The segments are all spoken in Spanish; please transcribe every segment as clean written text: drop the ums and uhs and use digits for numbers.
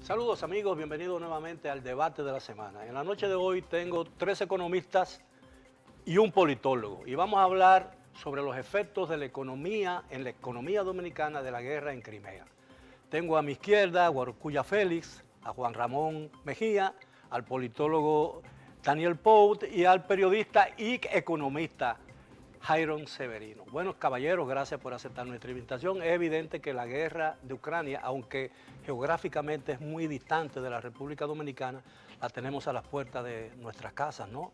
Saludos amigos, bienvenidos nuevamente al debate de la semana. En la noche de hoy tengo 3 economistas y un politólogo y vamos a hablar sobre los efectos de la economía en la economía dominicana de la guerra en Crimea. Tengo a mi izquierda a Guarcuya Félix, a Juan Ramón Mejía, al politólogo Daniel Pout y al periodista y economista Jairon Severino. Buenos caballeros, gracias por aceptar nuestra invitación. Es evidente que la guerra de Ucrania, aunque geográficamente es muy distante de la República Dominicana, la tenemos a las puertas de nuestras casas, ¿no?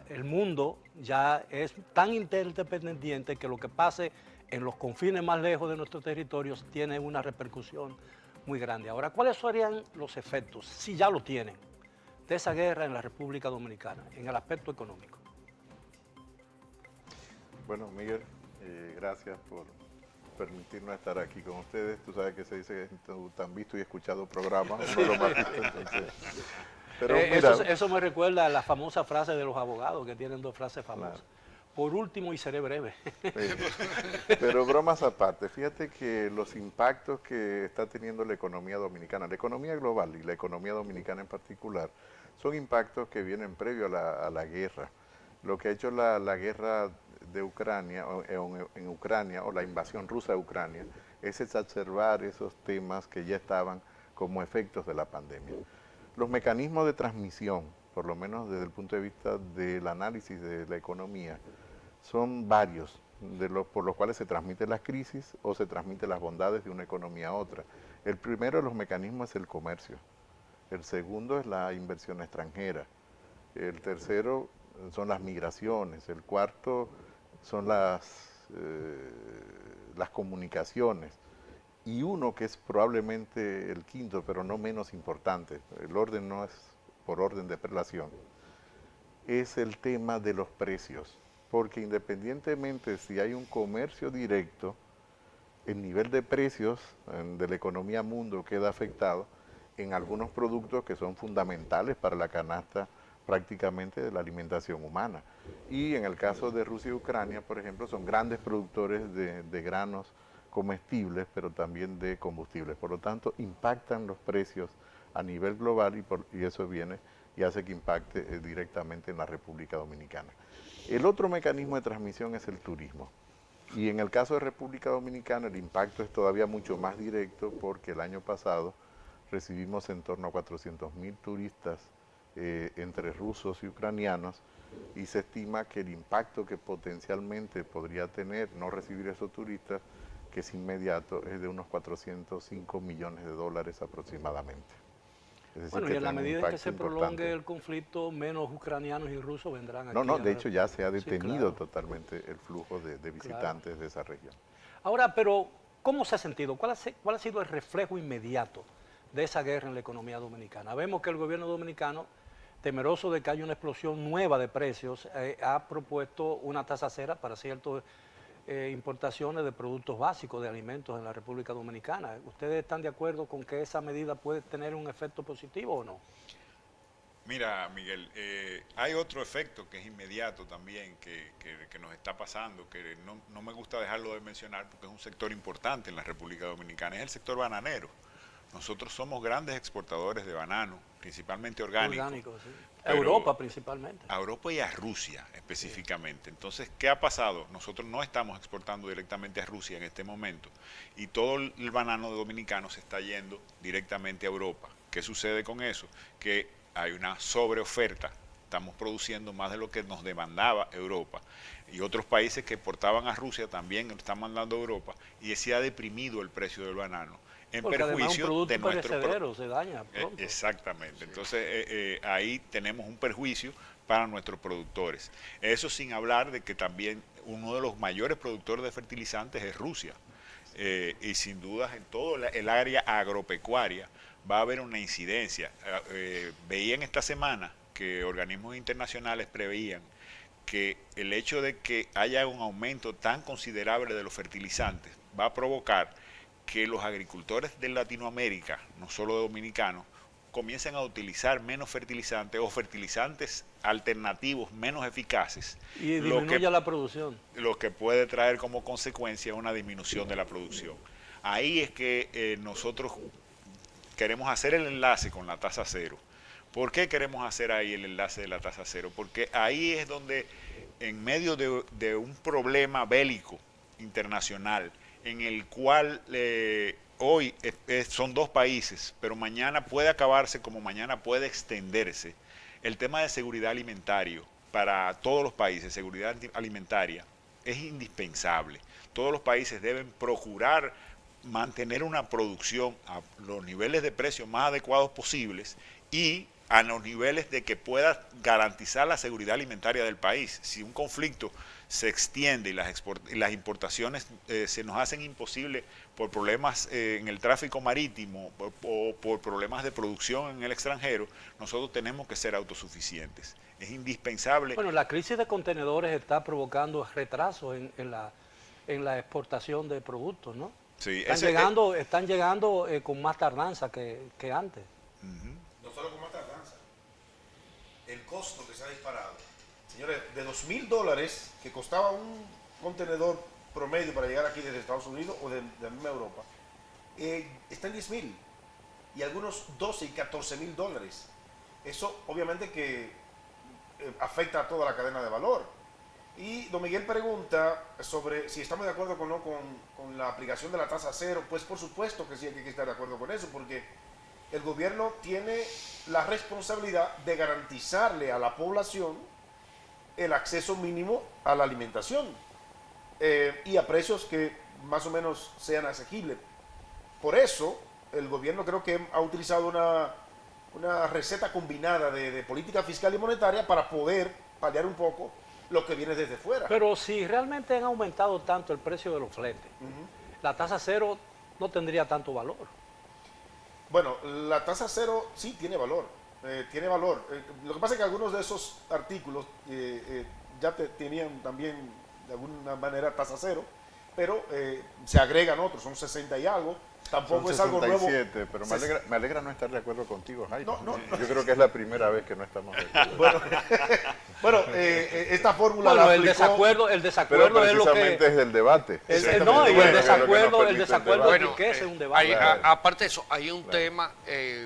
El mundo ya es tan interdependiente que lo que pase en los confines más lejos de nuestros territorios tiene una repercusión muy grande. Ahora, ¿cuáles serían los efectos, si ya lo tienen, de esa guerra en la República Dominicana, en el aspecto económico? Bueno, Miguel, gracias por permitirnos estar aquí con ustedes. Tú sabes que se dice que tú tan visto y escuchado programas, uno de los más vistos, entonces. Pero mira, eso me recuerda a la famosa frase de los abogados, que tienen 2 frases famosas. Claro. Por último, y seré breve. Pero bromas aparte, fíjate que los impactos que está teniendo la economía dominicana, la economía global y la economía dominicana en particular, son impactos que vienen previo a la guerra. Lo que ha hecho la guerra de Ucrania, en Ucrania, o la invasión rusa de Ucrania, es exacerbar esos temas que ya estaban como efectos de la pandemia. Los mecanismos de transmisión, por lo menos desde el punto de vista del análisis de la economía, son varios, por los cuales se transmiten las crisis o se transmiten las bondades de una economía a otra. El primero de los mecanismos es el comercio, el segundo es la inversión extranjera, el tercero son las migraciones, el cuarto son las comunicaciones, y uno que es probablemente el quinto, pero no menos importante, el orden no es por orden de prelación, es el tema de los precios, porque independientemente si hay un comercio directo, el nivel de precios de la economía mundo queda afectado en algunos productos que son fundamentales para la canasta prácticamente de la alimentación humana. Y en el caso de Rusia y Ucrania, por ejemplo, son grandes productores de granos comestibles, pero también de combustibles. Por lo tanto, impactan los precios a nivel global y eso viene y hace que impacte directamente en la República Dominicana. El otro mecanismo de transmisión es el turismo. Y en el caso de República Dominicana el impacto es todavía mucho más directo porque el año pasado recibimos en torno a 400.000 turistas entre rusos y ucranianos, y se estima que el impacto que potencialmente podría tener no recibir esos turistas, que es inmediato, es de unos 405 millones de dólares aproximadamente. Es decir, Bueno, que y en la tiene un medida en que impacto se prolongue importante. el conflicto, menos ucranianos y rusos vendrán aquí. No, de hecho ya se ha Sí, detenido claro, totalmente el flujo de claro. visitantes de esa región. Ahora, pero, ¿cómo se ha sentido? ¿Cuál ha sido el reflejo inmediato de esa guerra en la economía dominicana? Vemos que el gobierno dominicano, temeroso de que haya una explosión nueva de precios, ha propuesto una tasa cero para ciertas importaciones de productos básicos, de alimentos en la República Dominicana. ¿Ustedes están de acuerdo con que esa medida puede tener un efecto positivo o no? Mira, Miguel, hay otro efecto que es inmediato también que nos está pasando, que no me gusta dejarlo de mencionar porque es un sector importante en la República Dominicana, es el sector bananero. Nosotros somos grandes exportadores de banano, principalmente orgánico, Orgánicos, sí. A pero Europa principalmente. a Europa y a Rusia específicamente. Entonces, ¿qué ha pasado? Nosotros no estamos exportando directamente a Rusia en este momento y todo el banano dominicano se está yendo directamente a Europa. ¿Qué sucede con eso? Que hay una sobreoferta. Estamos produciendo más de lo que nos demandaba Europa. Y otros países que exportaban a Rusia también lo están mandando a Europa y se ha deprimido el precio del banano en Porque además un perjuicio producto de nuestro perecedero se daña pronto. exactamente. Entonces ahí tenemos un perjuicio para nuestros productores. Eso sin hablar de que también uno de los mayores productores de fertilizantes es Rusia. Y sin dudas en todo el área agropecuaria va a haber una incidencia. Veían esta semana que organismos internacionales preveían que el hecho de que haya un aumento tan considerable de los fertilizantes va a provocar que los agricultores de Latinoamérica, no solo dominicanos, comiencen a utilizar menos fertilizantes o fertilizantes alternativos menos eficaces, Y disminuya la producción. lo que puede traer como consecuencia una disminución de la producción. ahí es que nosotros queremos hacer el enlace con la tasa cero. ¿Por qué queremos hacer ahí el enlace de la tasa cero? Porque ahí es donde, en medio de un problema bélico internacional, en el cual hoy son dos países, pero mañana puede acabarse como mañana puede extenderse, el tema de seguridad alimentaria para todos los países, seguridad alimentaria, es indispensable. Todos los países deben procurar mantener una producción a los niveles de precios más adecuados posibles y a los niveles de que pueda garantizar la seguridad alimentaria del país. Si un conflicto se extiende y las importaciones se nos hacen imposibles por problemas en el tráfico marítimo o por problemas de producción en el extranjero, nosotros tenemos que ser autosuficientes. Es indispensable. Bueno, la crisis de contenedores está provocando retrasos en la exportación de productos, ¿no? Sí, están llegando con más tardanza que antes. No solo con más tardanza, el costo que se ha disparado. Señores, de $2.000 que costaba un contenedor promedio para llegar aquí desde Estados Unidos o de la misma Europa, está en $10.000 y algunos $12 y $14.000. Eso obviamente que afecta a toda la cadena de valor. Y don Miguel pregunta sobre si estamos de acuerdo con la aplicación de la tasa cero. Pues por supuesto que sí, hay que estar de acuerdo con eso, porque el gobierno tiene la responsabilidad de garantizarle a la población el acceso mínimo a la alimentación y a precios que más o menos sean asequibles. Por eso el gobierno creo que ha utilizado una receta combinada de política fiscal y monetaria para poder paliar un poco lo que viene desde fuera. Pero si realmente han aumentado tanto el precio de los fletes, la tasa cero no tendría tanto valor. Bueno, la tasa cero sí tiene valor, tiene valor. Lo que pasa es que algunos de esos artículos ya tenían también de alguna manera tasa cero, pero se agregan otros, son 60 y algo. Tampoco es algo nuevo. 67, pero me alegra no estar de acuerdo contigo, Jaime. No. Yo creo que es la primera vez que no estamos de acuerdo. Bueno, esta fórmula Bueno, la el aplicó, desacuerdo Pero es lo que... precisamente es del debate. No, y el Bueno, desacuerdo Bueno, enriquece un debate. aparte de eso, hay un tema,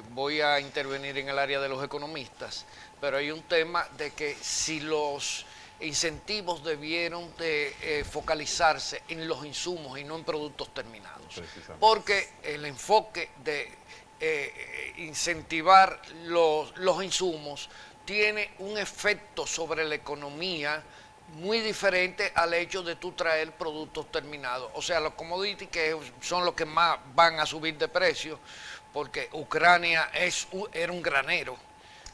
voy a intervenir en el área de los economistas, pero hay un tema de que si los incentivos debieron de focalizarse en los insumos y no en productos terminados. Porque el enfoque de incentivar los insumos tiene un efecto sobre la economía muy diferente al hecho de tú traer productos terminados. O sea, los commodities que son los que más van a subir de precio, porque Ucrania era un granero.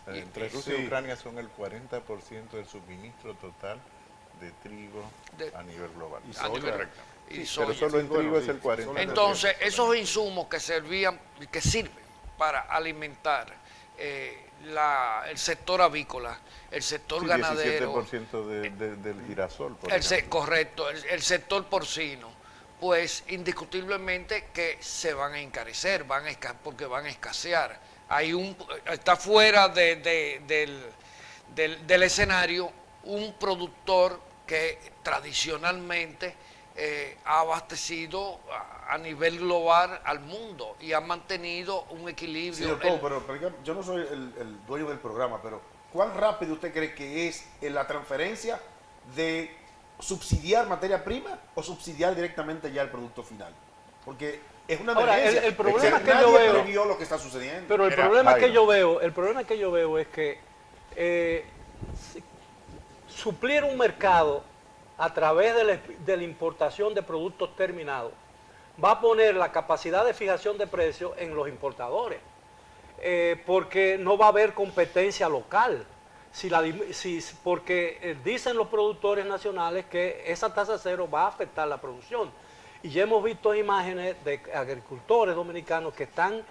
Entre Rusia y Ucrania son el 40% del suministro total de trigo a nivel global. Correcto. Pero solo en trigo es el 40%. Entonces, esos insumos que sirven para alimentar el sector avícola, el sector ganadero, 17% del girasol, por correcto, el sector porcino, pues indiscutiblemente que se van a encarecer, porque van a escasear. Está fuera del escenario un productor que tradicionalmente ha abastecido a nivel global al mundo y ha mantenido un equilibrio. Sí, doctor, pero yo no soy el dueño del programa, pero ¿cuán rápido usted cree que es en la transferencia de subsidiar materia prima o subsidiar directamente ya el producto final? Porque es una emergencia. El problema que nadie yo veo, previó lo que está sucediendo. pero el problema que yo veo es que suplir un mercado a través de la importación de productos terminados va a poner la capacidad de fijación de precios en los importadores, porque no va a haber competencia local. Porque dicen los productores nacionales que esa tasa cero va a afectar la producción. Y ya hemos visto imágenes de agricultores dominicanos que están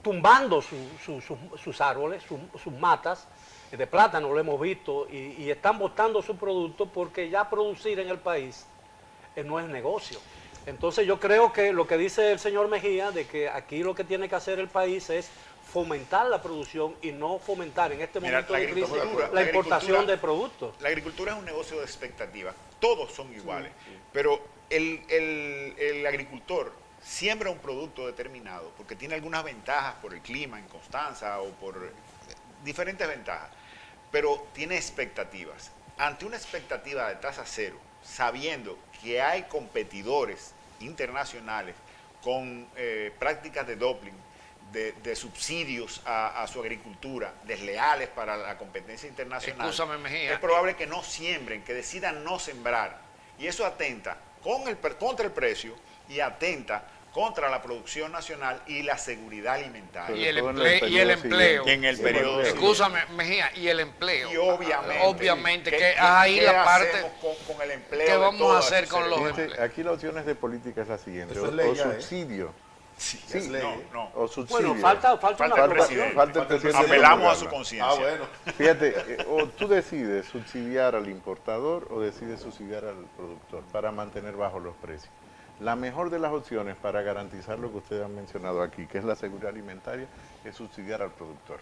tumbando sus árboles, sus matas de plátano, lo hemos visto, y están botando su producto porque ya producir en el país no es negocio. Entonces yo creo que lo que dice el señor Mejía, de que aquí lo que tiene que hacer el país es fomentar la producción y no fomentar en este momento de crisis la importación de productos. La agricultura es un negocio de expectativa, todos son iguales, pero el agricultor siembra un producto determinado porque tiene algunas ventajas por el clima en Constanza o por diferentes ventajas, pero tiene expectativas. Ante una expectativa de tasa cero, sabiendo que hay competidores internacionales con prácticas de dumping, de subsidios a su agricultura, desleales para la competencia internacional, Escúchame, Mejía. es probable que no siembren, que decidan no sembrar. Y eso atenta contra el precio y atenta contra la producción nacional y la seguridad alimentaria. Y el empleo. En el periodo Escúchame, Mejía, y el empleo. Y obviamente, que ahí la parte hacemos con el empleo? ¿qué vamos a hacer con los Fíjate, empleos? aquí la opción es de política es la siguiente, Eso es o ley ya, subsidio. Sí, Sí, no. O subsidio. Bueno, falta una Falta el aprobación. presidente. Falta el presidente Apelamos a promulgarla. su conciencia. Ah, bueno. Fíjate, o tú decides subsidiar al importador o decides subsidiar al productor para mantener bajos los precios. La mejor de las opciones para garantizar lo que ustedes han mencionado aquí, que es la seguridad alimentaria, es subsidiar al productor,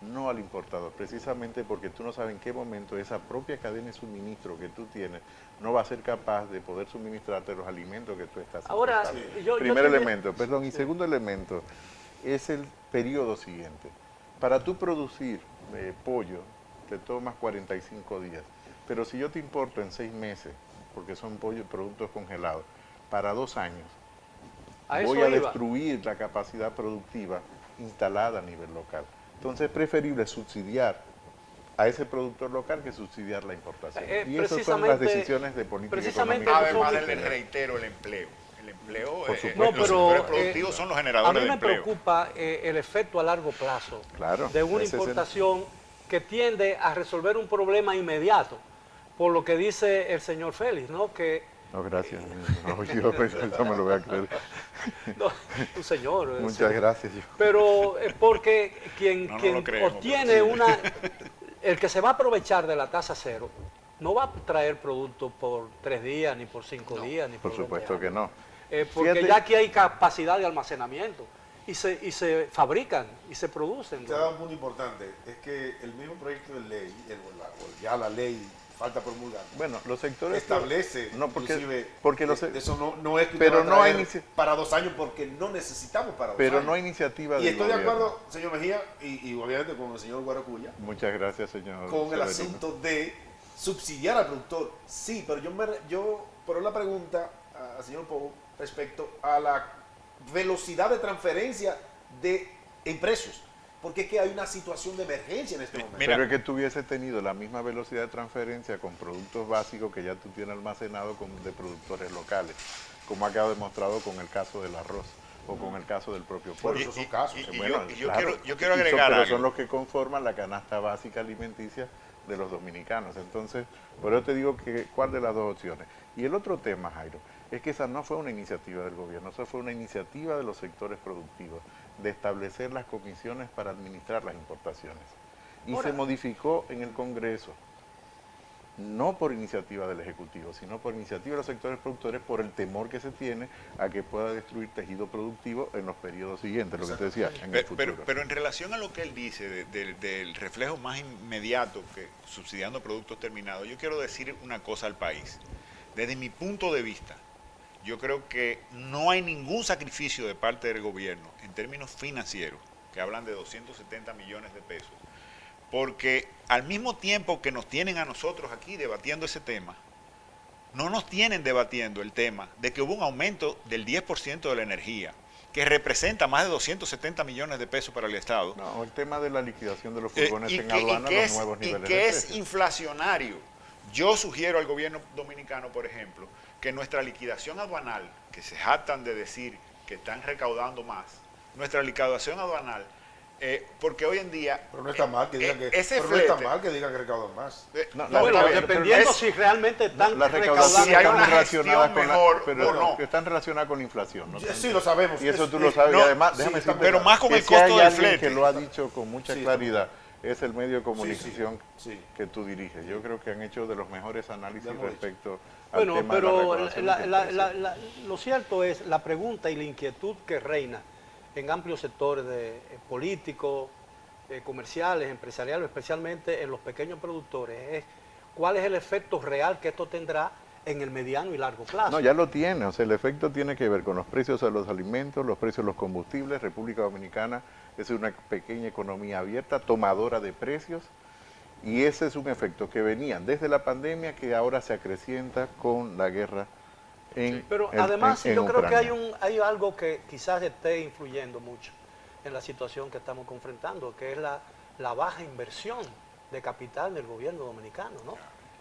no al importador, precisamente porque tú no sabes en qué momento esa propia cadena de suministro que tú tienes no va a ser capaz de poder suministrarte los alimentos que tú estás Ahora, necesitando. yo Primer también- elemento, perdón, y segundo elemento es el periodo siguiente. Para tú producir pollo te tomas 45 días, pero si yo te importo en 6 meses, porque son productos congelados, para 2 años, A eso voy a iba. destruir la capacidad productiva instalada a nivel local. Entonces es preferible subsidiar a ese productor local que subsidiar la importación. Y esas son las precisamente- decisiones de política precisamente económica. eso Además, son- le reitero el empleo. El empleo, Por supuesto. No, los pero, sectores productivos son los a generadores mí de me empleo. preocupa el efecto a largo plazo Claro, de una ese es el- importación que tiende a resolver un problema inmediato, por lo que dice el señor Félix, ¿no? Que No, gracias. No, yo eso me lo voy a creer. no, un señor. Muchas gracias. Pero porque quien, No, no quien lo creemos, obtiene pero sí. el que se va a aprovechar de la tasa cero, no va a traer producto por 3 días, ni por 5 días, ni por Por supuesto 20 que no. porque Fíjate- ya aquí hay capacidad de almacenamiento y se fabrican y se producen. Usted ha dado un punto importante, es que el mismo proyecto de ley, ya la ley falta promulgar, Bueno, los sectores establece, no, porque, inclusive, porque los, eso no es que pero usted va a no hay traer inici- para 2 años porque no necesitamos para 2 pero años. no hay iniciativa Y del estoy de gobierno. acuerdo, señor Mejía, y obviamente con el señor Guaracuya, Muchas gracias, señor. con el Severino. asunto de subsidiar al productor. Sí, pero pero la pregunta al señor Pou respecto a la velocidad de transferencia en precios, porque es que hay una situación de emergencia en este momento. Mira. Pero es que tú hubieses tenido la misma velocidad de transferencia con productos básicos que ya tú tienes almacenado de productores locales, como ha quedado demostrado con el caso del arroz o con el caso del propio Por pollo. eso son casos. Yo quiero agregar pero algo. son los que conforman la canasta básica alimenticia de los dominicanos. Entonces, por eso te digo que cuál de las dos opciones. Y el otro tema, Jairo, es que esa no fue una iniciativa del gobierno, eso fue una iniciativa de los sectores productivos, de establecer las comisiones para administrar las importaciones. Y Ahora- se modificó en el Congreso, no por iniciativa del Ejecutivo, sino por iniciativa de los sectores productores, por el temor que se tiene a que pueda destruir tejido productivo en los periodos siguientes, lo que te decía, en el futuro. Pero en relación a lo que él dice del reflejo más inmediato que subsidiando productos terminados, yo quiero decir una cosa al país. Desde mi punto de vista, yo creo que no hay ningún sacrificio de parte del gobierno en términos financieros, que hablan de 270 millones de pesos, porque al mismo tiempo que nos tienen a nosotros aquí debatiendo ese tema, no nos tienen debatiendo el tema de que hubo un aumento del 10% de la energía, que representa más de 270 millones de pesos para el Estado. No, el tema de la liquidación de los furgones Y en que- aduana, y que los es- nuevos y niveles que de es precios. inflacionario. Yo sugiero al gobierno dominicano, por ejemplo, que nuestra liquidación aduanal, que se jactan de decir que están recaudando más, nuestra liquidación aduanal, porque hoy en día Pero no está mal que digan que, ese pero no está flete, mal que digan que recaudan más. No, Bueno, está bien, dependiendo es- si realmente están las recaudaciones Si hay recaudando. una están gestión relacionadas con mejor, la, pero o no. que están relacionadas con la inflación. ¿no? Sí, lo sabemos. Y eso tú lo sabes. no, y además, sí, déjame está decirte pero más con que el si costo hay del alguien flete. que lo ha dicho con mucha Sí, claridad, es el medio de comunicación sí. que tú diriges. Yo creo que han hecho de los mejores análisis Ya hemos dicho. respecto al Bueno, tema de la pero recaudación del precio. lo cierto es la pregunta y la inquietud que reina en amplios sectores políticos, comerciales, empresariales, especialmente en los pequeños productores, es cuál es el efecto real que esto tendrá en el mediano y largo plazo. No, ya lo tiene, o sea, el efecto tiene que ver con los precios de los alimentos, los precios de los combustibles. República Dominicana es una pequeña economía abierta, tomadora de precios, y ese es un efecto que venía desde la pandemia que ahora se acrecienta con la guerra en Pero además yo creo que Ucrania. hay algo que quizás esté influyendo mucho en la situación que estamos confrontando, que es la baja inversión de capital del gobierno dominicano, ¿no?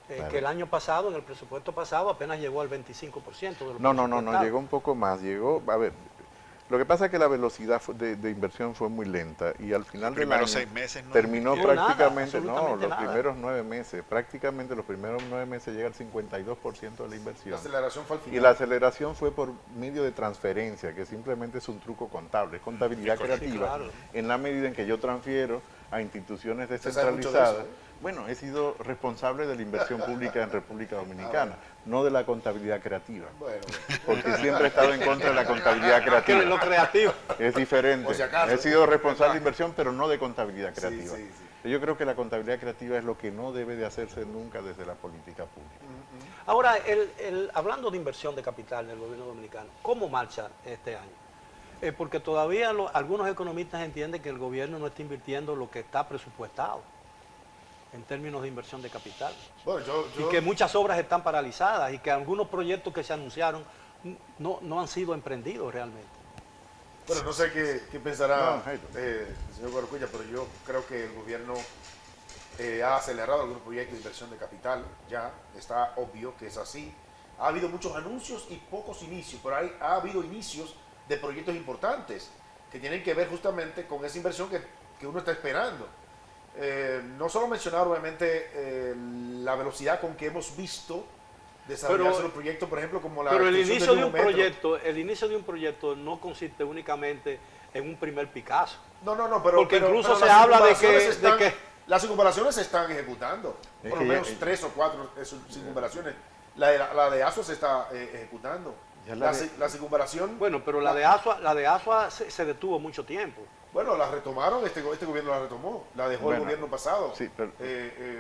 Claro. Que el año pasado, en el presupuesto pasado, apenas llegó al 25% de lo No, llegó un poco más, llegó, a ver, lo que pasa es que la velocidad de inversión fue muy lenta y al final del año 6 meses no terminó invirtió nada, prácticamente, absolutamente los nada. primeros 9 meses, prácticamente los primeros 9 meses llega al 52% de la inversión. La aceleración fue al final. Y la aceleración fue por medio de transferencia, que simplemente es un truco contable, es contabilidad Sí, correcto. creativa, Sí, claro. en la medida en que yo transfiero a instituciones Usted sabe mucho de eso, descentralizadas. Bueno, he sido responsable de la inversión pública en República Dominicana, no de la contabilidad creativa, Bueno, porque siempre he estado en contra de la contabilidad Que creativa. lo creativo. Es diferente. Por si acaso. He sido responsable de inversión, pero no de contabilidad creativa. Sí, sí. Yo creo que la contabilidad creativa es lo que no debe de hacerse nunca desde la política pública. Ahora, hablando de inversión de capital del gobierno dominicano, ¿cómo marcha este año? Porque todavía algunos economistas entienden que el gobierno no está invirtiendo lo que está presupuestado en términos de inversión de capital. Bueno, Y que muchas obras están paralizadas y que algunos proyectos que se anunciaron no han sido emprendidos realmente. bueno, no sé qué pensará No, Jairo. el señor Guarocuya, pero yo creo que el gobierno ha acelerado algunos proyectos de inversión de capital, ya está obvio que es así. Ha habido muchos anuncios y pocos inicios, pero ha habido inicios de proyectos importantes que tienen que ver justamente con esa inversión que uno está esperando. No solo mencionar obviamente la velocidad con que hemos visto desarrollarse Pero- los proyectos, por ejemplo, como la Pero el extensión inicio del de un nuevo metro. proyecto, el inicio de un proyecto no consiste únicamente en un primer Picasso. No, pero Porque incluso se las habla de circunvalaciones que- de que- las circunvalaciones se están ejecutando, Es por que lo ya- menos 3 o 4 circunvalaciones. La de ASO se está ejecutando. Ya La circunvalación, Bueno, pero la de Asua se detuvo mucho tiempo. bueno, la retomaron, este gobierno la retomó, la dejó el Bueno, gobierno pasado sí, pero-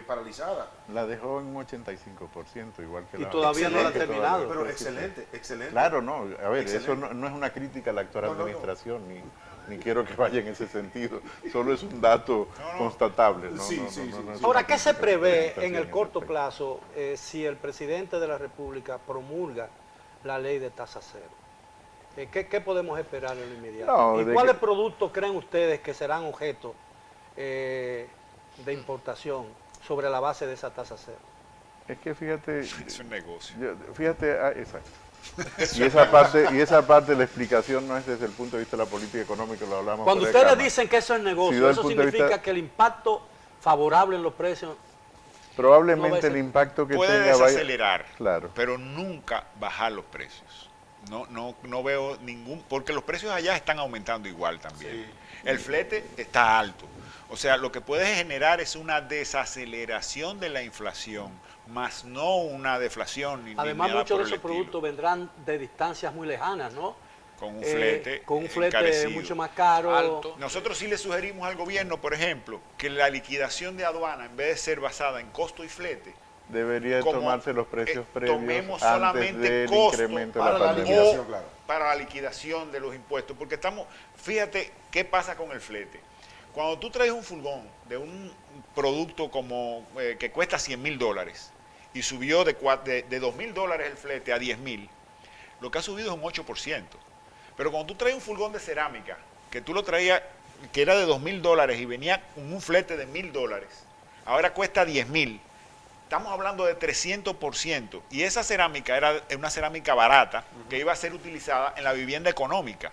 paralizada. La dejó en un 85%, igual que Y la... todavía no la ha Excelente, terminado. Pero excelente. Claro, no, a ver, Excelente. eso no es una crítica a la actual No, no, no. administración, ni quiero que vaya en ese sentido, solo es un dato constatable. No, Sí, no, sí, no, sí. no es Ahora, una ¿qué se crítica prevé a la en el administración corto ese plazo si el presidente de la República promulga la ley de tasa cero? ¿Qué podemos esperar en lo inmediato? No, ¿Y de cuáles que- productos creen ustedes que serán objeto de importación sobre la base de esa tasa cero? Es que fíjate, Es un negocio. exacto. Y esa parte de la explicación no es desde el punto de vista de la política económica, lo hablamos. Cuando fuera de ustedes cámara. dicen que eso es Si negocio, doy el eso punto de significa vista- que el impacto favorable en los precios... Probablemente no va a ser- el impacto que Puede tenga vaya... desacelerar, Claro. pero nunca bajar los precios. No veo ningún, porque los precios allá están aumentando igual también. El flete está alto. O sea, lo que puede generar es una desaceleración de la inflación, más no una deflación. Ni Además, nada muchos por de el esos estilo. productos vendrán de distancias muy lejanas, ¿no? Con un flete con un flete encarecido. mucho más caro. Alto. Nosotros sí le sugerimos al gobierno, por ejemplo, que la liquidación de aduana, en vez de ser basada en costo y flete, Debería como, tomarse los precios previos tomemos antes solamente del costo incremento de para la la pandemia. liquidación, claro. para la liquidación de los impuestos, porque fíjate qué pasa con el flete. Cuando tú traes un furgón de un producto como que cuesta $100,000 y subió de $2,000 el flete a $10,000, lo que ha subido es un 8%. Pero cuando tú traes un furgón de cerámica, que tú lo traías, que era de $2,000 y venía con un flete de $1,000, ahora cuesta $10,000. Estamos hablando de 300%. Y esa cerámica era una cerámica barata que iba a ser utilizada en la vivienda económica.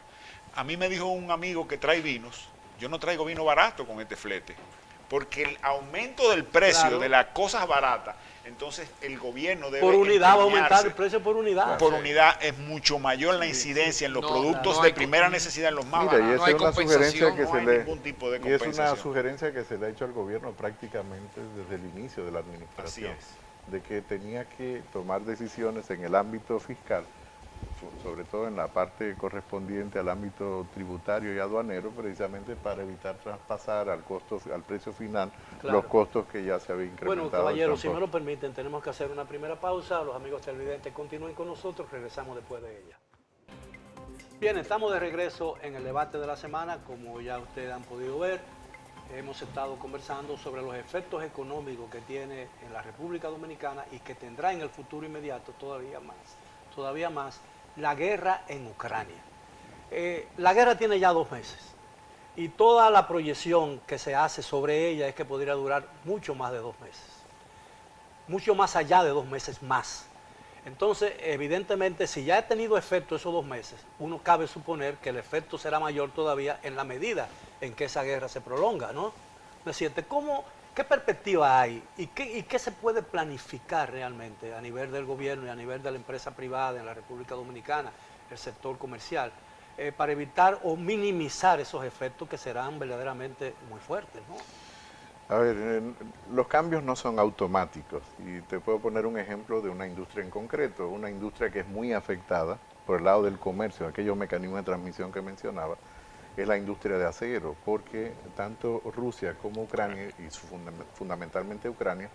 A mí me dijo un amigo que trae vinos, yo no traigo vino barato con este flete, porque el aumento del precio Claro. de las cosas baratas, entonces el gobierno debe Por unidad va a aumentar empeñarse. el precio por unidad. Por unidad es mucho mayor la incidencia en los No, productos no de hay primera com- necesidad, en los más Mira, y baratos. no hay esa es una sugerencia compensación, que no se hay le ningún tipo de y es una compensación. sugerencia que se le ha hecho al gobierno prácticamente desde el inicio de la administración, Así de que tenía que tomar decisiones en el ámbito fiscal sobre todo en la parte correspondiente al ámbito tributario y aduanero, precisamente para evitar traspasar al precio final los costos que ya se había incrementado. Bueno, caballeros, si me lo permiten, tenemos que hacer una primera pausa. Los amigos televidentes continúen con nosotros, regresamos después de ella. Bien, estamos de regreso en el debate de la semana. Como ya ustedes han podido ver, hemos estado conversando sobre los efectos económicos que tiene en la República Dominicana y que tendrá en el futuro inmediato todavía más, la guerra en Ucrania. La guerra tiene ya 2 meses y toda la proyección que se hace sobre ella es que podría durar mucho más de 2 meses, mucho más allá de 2 meses más. Entonces, evidentemente, si ya ha tenido efecto esos 2 meses, uno cabe suponer que el efecto será mayor todavía en la medida en que esa guerra se prolonga, ¿no? Presidente, ¿qué perspectiva hay y qué se puede planificar realmente a nivel del gobierno y a nivel de la empresa privada en la República Dominicana, el sector comercial, para evitar o minimizar esos efectos que serán verdaderamente muy fuertes, ¿no? A ver, los cambios no son automáticos y te puedo poner un ejemplo de una industria en concreto, una industria que es muy afectada por el lado del comercio, aquellos mecanismos de transmisión que mencionaba, es la industria de acero, porque tanto Rusia como Ucrania, y fundamentalmente Ucrania,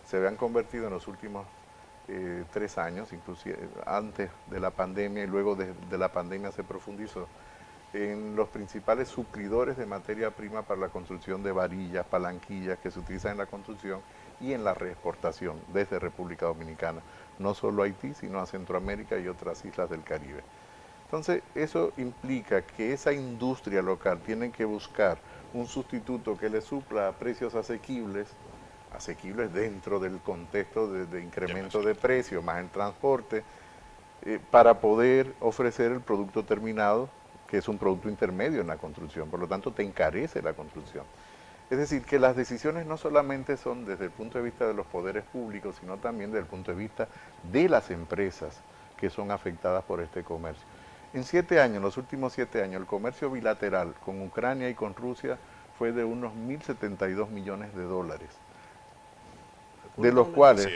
se habían convertido en los últimos 3 años, inclusive antes de la pandemia y luego de la pandemia se profundizó, en los principales suplidores de materia prima para la construcción de varillas, palanquillas que se utilizan en la construcción y en la reexportación desde República Dominicana, no solo a Haití, sino a Centroamérica y otras islas del Caribe. Entonces, eso implica que esa industria local tiene que buscar un sustituto que le supla a precios asequibles dentro del contexto de incremento de precios, más el transporte, para poder ofrecer el producto terminado, que es un producto intermedio en la construcción, por lo tanto te encarece la construcción. Es decir, que las decisiones no solamente son desde el punto de vista de los poderes públicos, sino también desde el punto de vista de las empresas que son afectadas por este comercio. En 7 años, los últimos 7 años, el comercio bilateral con Ucrania y con Rusia fue de unos 1.072 millones de dólares. De los cuales,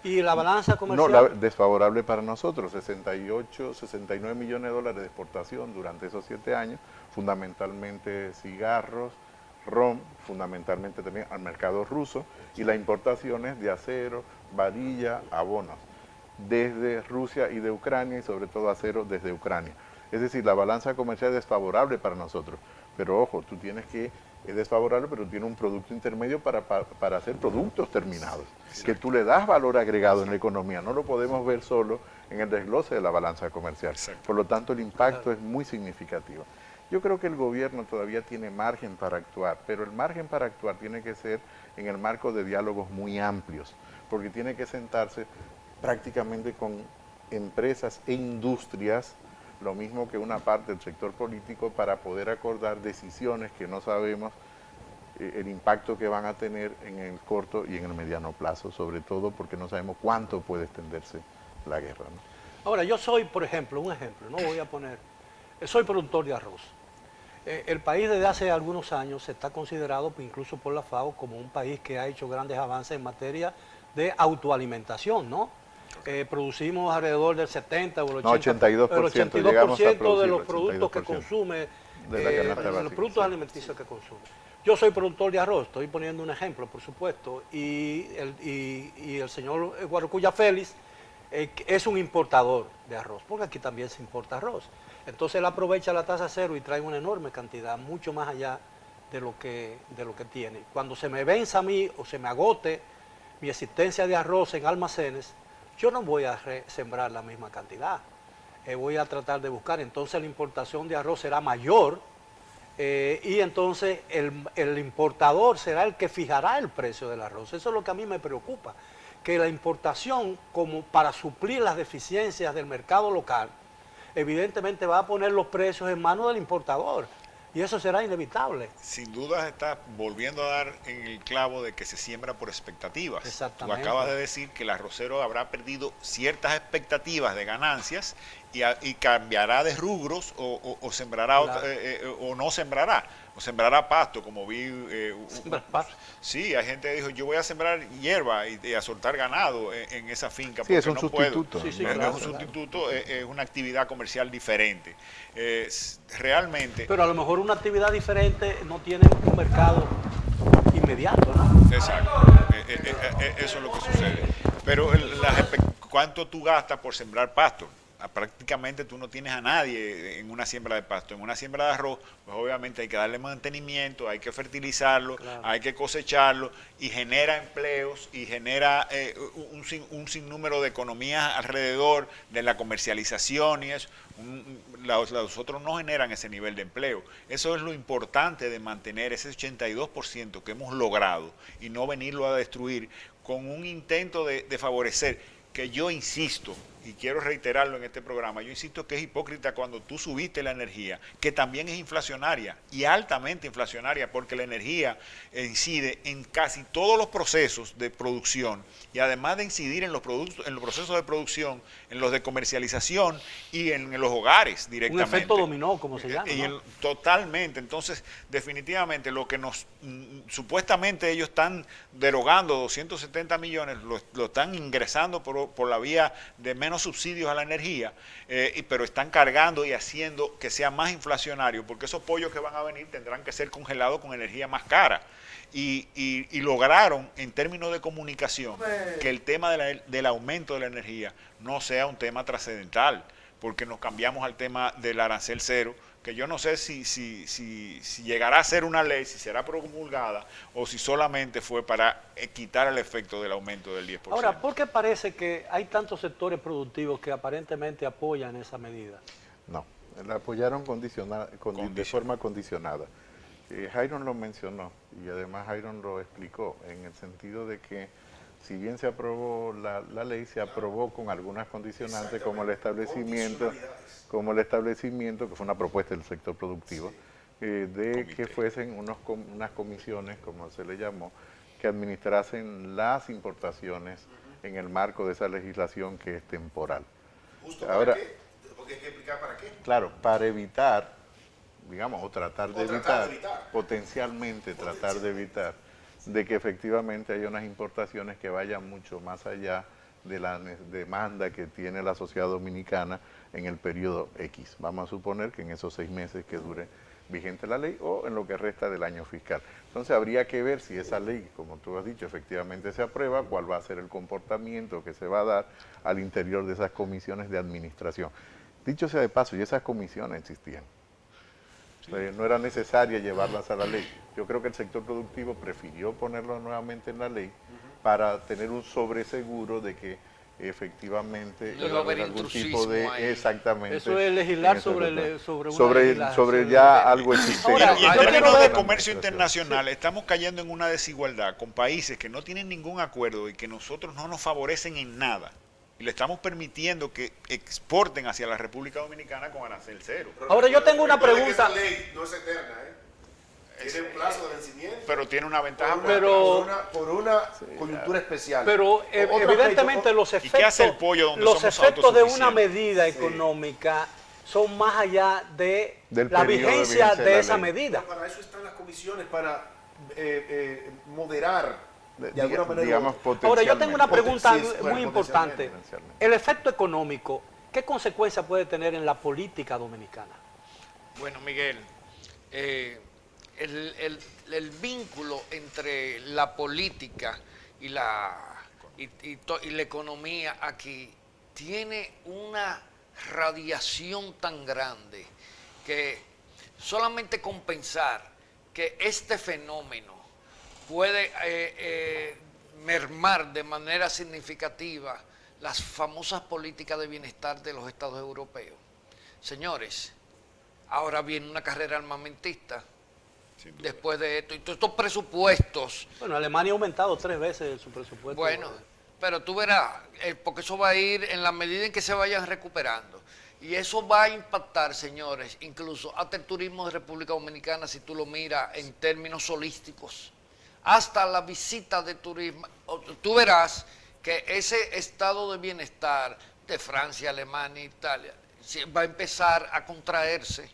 ¿Y la balanza comercial? No, desfavorable para nosotros, 69 millones de dólares de exportación durante esos 7 años, fundamentalmente cigarros, ron, fundamentalmente también al mercado ruso, y las importaciones de acero, varilla, abonos, desde Rusia y de Ucrania, y sobre todo acero desde Ucrania. Es decir, la balanza comercial es desfavorable para nosotros, pero ojo, es desfavorable, pero tiene un producto intermedio para hacer productos terminados, que tú le das valor agregado en la economía, no lo podemos ver solo en el desglose de la balanza comercial. Por lo tanto, el impacto es muy significativo. Yo creo que el gobierno todavía tiene margen para actuar, pero el margen para actuar tiene que ser en el marco de diálogos muy amplios, porque tiene que sentarse prácticamente con empresas e industrias, lo mismo que una parte del sector político, para poder acordar decisiones que no sabemos el impacto que van a tener en el corto y en el mediano plazo, sobre todo porque no sabemos cuánto puede extenderse la guerra, ¿no? Ahora, yo soy, por ejemplo, no voy a poner, soy productor de arroz. El país desde hace algunos años está considerado, incluso por la FAO, como un país que ha hecho grandes avances en materia de autoalimentación, ¿no? Producimos alrededor del 70 o el 82% de los productos que consume, de los productos alimenticios que consume. Yo soy productor de arroz, estoy poniendo un ejemplo, por supuesto, y el señor Guarocuya Félix es un importador de arroz, porque aquí también se importa arroz. Entonces él aprovecha la tasa cero y trae una enorme cantidad, mucho más allá de lo que tiene. Cuando se me venza a mí o se me agote mi existencia de arroz en almacenes, yo no voy a sembrar la misma cantidad, voy a tratar de buscar, entonces la importación de arroz será mayor, y entonces el importador será el que fijará el precio del arroz. Eso es lo que a mí me preocupa, que la importación, como para suplir las deficiencias del mercado local, evidentemente va a poner los precios en manos del importador. Y eso será inevitable. Sin duda está volviendo a dar en el clavo de que se siembra por expectativas. Exactamente. Tú acabas de decir que el arrocero habrá perdido ciertas expectativas de ganancias y cambiará de rubros o sembrará Claro. o no sembrará, o sembrará pasto, como vi. Sembrar pasto. Sí, hay gente que dijo, yo voy a sembrar hierba y a soltar ganado en esa finca. Sí, es porque un no puedo. sustituto. Sí, sí, No claro, es un sustituto, es una actividad comercial diferente. Realmente, Pero a lo mejor una actividad diferente no tiene un mercado inmediato, ¿no? exacto, eso es lo que sucede. Pero ¿cuánto tú gastas por sembrar pasto? Prácticamente tú no tienes a nadie en una siembra de pasto. En una siembra de arroz, pues obviamente hay que darle mantenimiento, hay que fertilizarlo, Claro. hay que cosecharlo y genera empleos y genera un sinnúmero de economías alrededor de la comercialización y eso. Los otros no generan ese nivel de empleo. Eso es lo importante de mantener ese 82% que hemos logrado y no venirlo a destruir con un intento de favorecer, que yo insisto, y quiero reiterarlo en este programa, yo insisto que es hipócrita cuando tú subiste la energía, que también es inflacionaria y altamente inflacionaria, porque la energía incide en casi todos los procesos de producción y además de incidir en los procesos de producción, en los de comercialización y en los hogares Un directamente. efecto dominó, como se llama, ¿no? Totalmente. Entonces, definitivamente, lo que supuestamente ellos están derogando 270 millones, lo están ingresando por la vía de menos subsidios a la energía, pero están cargando y haciendo que sea más inflacionario, porque esos pollos que van a venir tendrán que ser congelados con energía más cara. Y lograron, en términos de comunicación, que el tema del aumento de la energía no sea un tema trascendental, porque nos cambiamos al tema del arancel cero, que yo no sé si llegará a ser una ley, si será promulgada, o si solamente fue para quitar el efecto del aumento del 10%. Ahora, ¿por qué parece que hay tantos sectores productivos que aparentemente apoyan esa medida? No, la apoyaron de forma condicionada. Jairon lo mencionó y además Jairon lo explicó en el sentido de que si bien se aprobó la ley, se aprobó con algunas condicionantes como el establecimiento, que fue una propuesta del sector productivo, de que fuesen unas comisiones, como se le llamó, que administrasen las importaciones en el marco de esa legislación que es temporal. ¿Justo Ahora, para qué? Porque hay que explicar para qué. Claro, para evitar, digamos, o tratar de evitar, evitar. potencialmente tratar de evitar, de que efectivamente haya unas importaciones que vayan mucho más allá de la demanda que tiene la sociedad dominicana en el periodo X. Vamos a suponer que en esos 6 meses que dure vigente la ley o en lo que resta del año fiscal. Entonces habría que ver si esa ley, como tú has dicho, efectivamente se aprueba, cuál va a ser el comportamiento que se va a dar al interior de esas comisiones de administración. Dicho sea de paso, y esas comisiones existían. No era necesaria llevarlas a la ley. Yo creo que el sector productivo prefirió ponerlo nuevamente en la ley para tener un sobreseguro de que efectivamente No iba a haber algún intrusismo tipo de ahí. exactamente Eso es legislar en ese sobre orden. una legislación. sobre ya algo existente. Ahora, Y en yo quiero términos de ver- comercio internacional, estamos cayendo en una desigualdad con países que no tienen ningún acuerdo y que nosotros no nos favorecen en nada. Y le estamos permitiendo que exporten hacia la República Dominicana con arancel cero. Ahora yo tengo una Recuerden que pregunta. esa ley no es eterna, ¿eh? Tiene un plazo de vencimiento. Pero tiene una ventaja. Por una coyuntura especial. Pero Otro evidentemente aspecto, los ¿Y qué hace el efectos, pollo donde los somos efectos de una autosuficientes? medida económica son más allá de Del la periodo de vigencia vigencia de de la esa ley. medida. Para eso están las comisiones, para moderar de alguna Diga- manera. digamos, Ahora yo tengo una pregunta Sí, bueno, muy importante. potencialmente. El efecto económico, ¿qué consecuencia puede tener en la política dominicana? Bueno, Miguel, el vínculo entre la política y la economía aquí tiene una radiación tan grande que solamente con pensar que este fenómeno puede mermar de manera significativa las famosas políticas de bienestar de los estados europeos. Señores, ahora viene una carrera armamentista después de esto. Y todos estos presupuestos, Bueno, Alemania ha aumentado 3 veces su presupuesto. bueno, pero tú verás, porque eso va a ir en la medida en que se vayan recuperando. Y eso va a impactar, señores, incluso hasta el turismo de República Dominicana, si tú lo miras en términos holísticos. Hasta la visita de turismo. Tú verás que ese estado de bienestar de Francia, Alemania, Italia, va a empezar a contraerse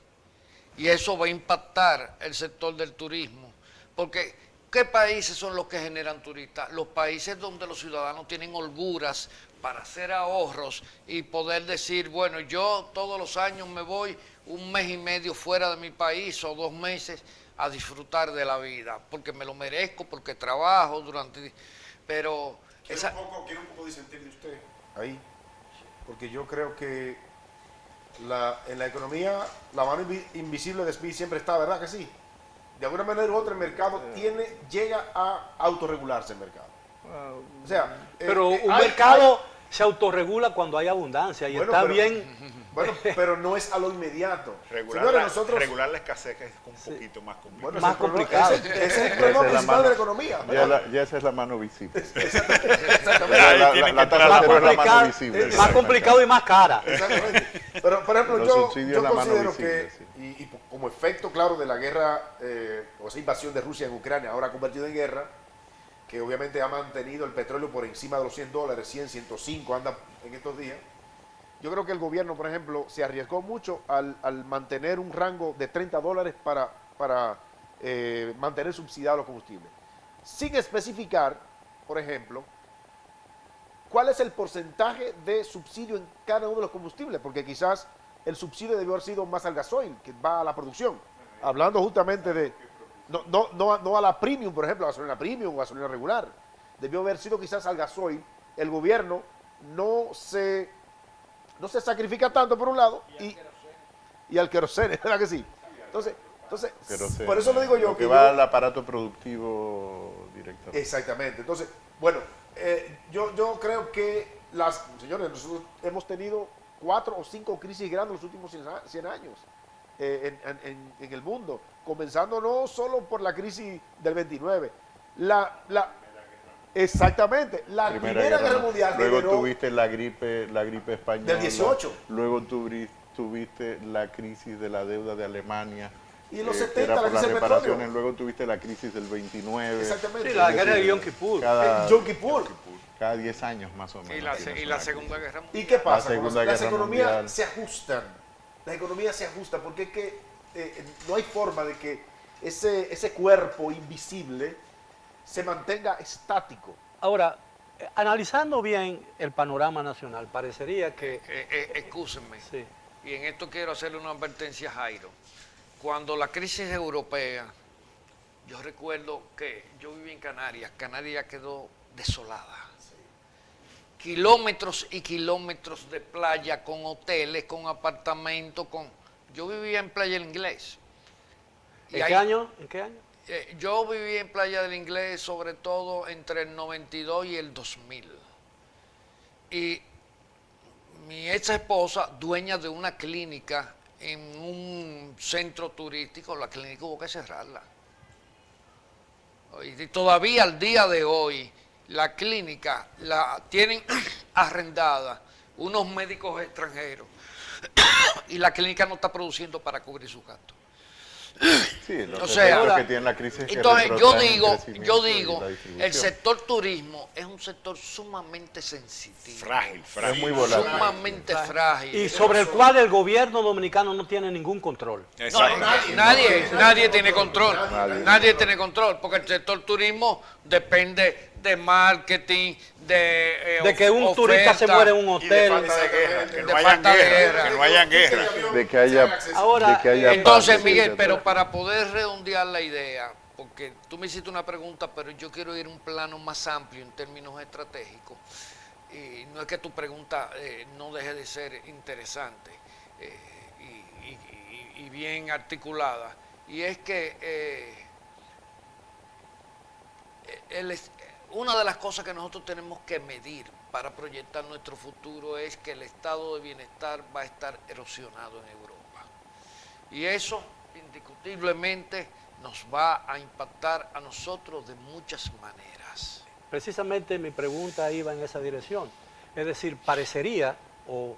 y eso va a impactar el sector del turismo. Porque, ¿qué países son los que generan turistas? Los países donde los ciudadanos tienen holguras para hacer ahorros y poder decir, bueno, yo todos los años me voy un mes y medio fuera de mi país o 2 meses a disfrutar de la vida, porque me lo merezco, porque trabajo durante... Pero... Quiero un poco disentir de usted ahí, porque yo creo que en la economía la mano invisible de Smith siempre está, ¿verdad que sí? De alguna manera u otra el mercado llega a autorregularse el mercado. O sea, pero un mercado se autorregula cuando hay abundancia y está bien. Bueno, pero no es a lo inmediato. Regular la escasez es un poquito más complicado. Bueno, más complicado. Ese es el problema principal de la economía. Ya esa es la mano visible. Exactamente. La tasa cero es la mano visible. Más complicado y más cara. Exactamente. Pero, por ejemplo, Los yo subsidios en la mano considero visible, que, sí. y como efecto, claro, de la guerra, o esa invasión de Rusia en Ucrania, ahora convertida en guerra, que obviamente ha mantenido el petróleo por encima de los $100, 100, 105 anda en estos días. Yo creo que el gobierno, por ejemplo, se arriesgó mucho al mantener un rango de $30 para mantener subsidiados los combustibles. Sin especificar, por ejemplo, cuál es el porcentaje de subsidio en cada uno de los combustibles, porque quizás el subsidio debió haber sido más al gasoil, que va a la producción. Hablando justamente de... No a la premium, por ejemplo, a gasolina premium o gasolina regular. Debió haber sido quizás al gasoil. El gobierno no se sacrifica tanto por un lado y al querosene, ¿verdad que sí? Entonces por eso lo digo yo. Lo que va al aparato productivo directamente. Exactamente. Entonces, bueno, yo creo que señores, nosotros hemos tenido 4 o 5 crisis grandes en los últimos 100 años en el mundo, comenzando no solo por la crisis del 29, exactamente, la Primera Guerra Mundial. Luego tuviste la gripe española. Del 18. Luego tuviste la crisis de la deuda de Alemania. Y en los que 70 era la por las crisis del reparaciones. petróleo. Luego tuviste la crisis del 29. Exactamente. Sí, la guerra de Yom Kippur. Yom Kippur. Cada 10 años más o menos. Y la Segunda Guerra Mundial. ¿Y qué pasa? La Segunda Las Guerra economías Mundial. se ajustan. La economía se ajusta porque es que no hay forma de que ese cuerpo invisible se mantenga estático. Ahora, analizando bien el panorama nacional, parecería que... Excúsenme. Sí. Y en esto quiero hacerle una advertencia a Jairo. Cuando la crisis europea, yo recuerdo que yo viví en Canarias. Canarias quedó desolada. Kilómetros y kilómetros de playa con hoteles, con apartamentos, Yo vivía en Playa del Inglés. ¿En qué año? Yo viví en Playa del Inglés sobre todo entre el 92 y el 2000. Y mi ex esposa, dueña de una clínica en un centro turístico, la clínica hubo que cerrarla. Y todavía al día de hoy, la clínica la tienen arrendada unos médicos extranjeros y la clínica no está produciendo para cubrir sus gastos. Sí, O sea, lo que tiene la crisis es que entonces retrotraen yo el crecimiento digo, y la distribución. el sector turismo es un sector sumamente sensitivo. Frágil. Es muy volátil. Sumamente frágil. Y sobre el cual el gobierno dominicano no tiene ningún control. Nadie tiene control. Nadie tiene control, porque el sector turismo depende de marketing, de que un turista se muere en un Y de hotel. falta de guerra, que De no hayan falta de guerra, guerra. que no hayan guerra. De que haya, Ahora, de que haya Entonces, paz, Miguel, etcétera. pero para poder redondear la idea, porque tú me hiciste una pregunta, pero yo quiero ir a un plano más amplio en términos estratégicos, y no es que tu pregunta no deje de ser interesante y bien articulada, y es que una de las cosas que nosotros tenemos que medir para proyectar nuestro futuro es que el estado de bienestar va a estar erosionado en Europa. Y eso, indiscutiblemente, nos va a impactar a nosotros de muchas maneras. Precisamente mi pregunta iba en esa dirección. Es decir, parecería, o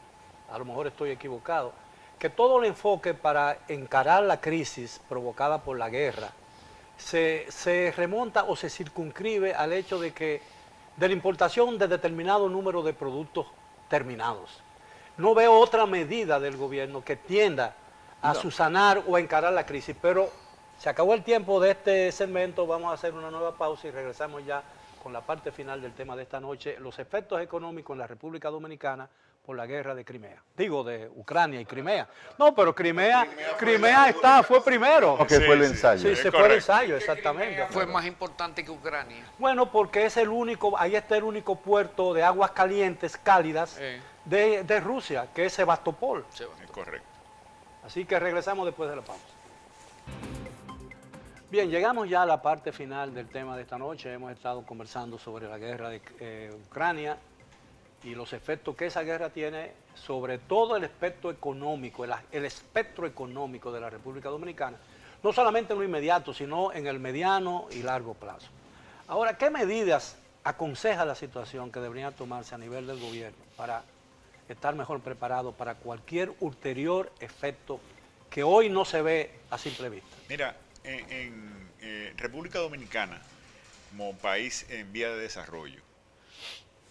a lo mejor estoy equivocado, que todo el enfoque para encarar la crisis provocada por la guerra se remonta o se circunscribe al hecho de la importación de determinado número de productos terminados. no veo otra medida del gobierno que tienda a subsanar o a encarar la crisis. Pero se acabó el tiempo de este segmento, vamos a hacer una nueva pausa y regresamos ya con la parte final del tema de esta noche, los efectos económicos en la República Dominicana por la guerra de Crimea. Digo, de Ucrania y Crimea. No, pero Crimea fue primero. Porque fue el ensayo. Sí, se fue el ensayo, exactamente. Fue más importante que Ucrania. Bueno, porque es el único, ahí está el único puerto de aguas calientes, cálidas, de Rusia, que es Sebastopol. Es correcto. Así que regresamos después de la pausa. Bien, llegamos ya a la parte final del tema de esta noche. Hemos estado conversando sobre la guerra de Ucrania y los efectos que esa guerra tiene sobre todo el espectro económico, el espectro económico de la República Dominicana, no solamente en lo inmediato, sino en el mediano y largo plazo. Ahora, ¿qué medidas aconseja la situación que deberían tomarse a nivel del gobierno para estar mejor preparado para cualquier ulterior efecto que hoy no se ve a simple vista? Mira, en República Dominicana, como país en vía de desarrollo,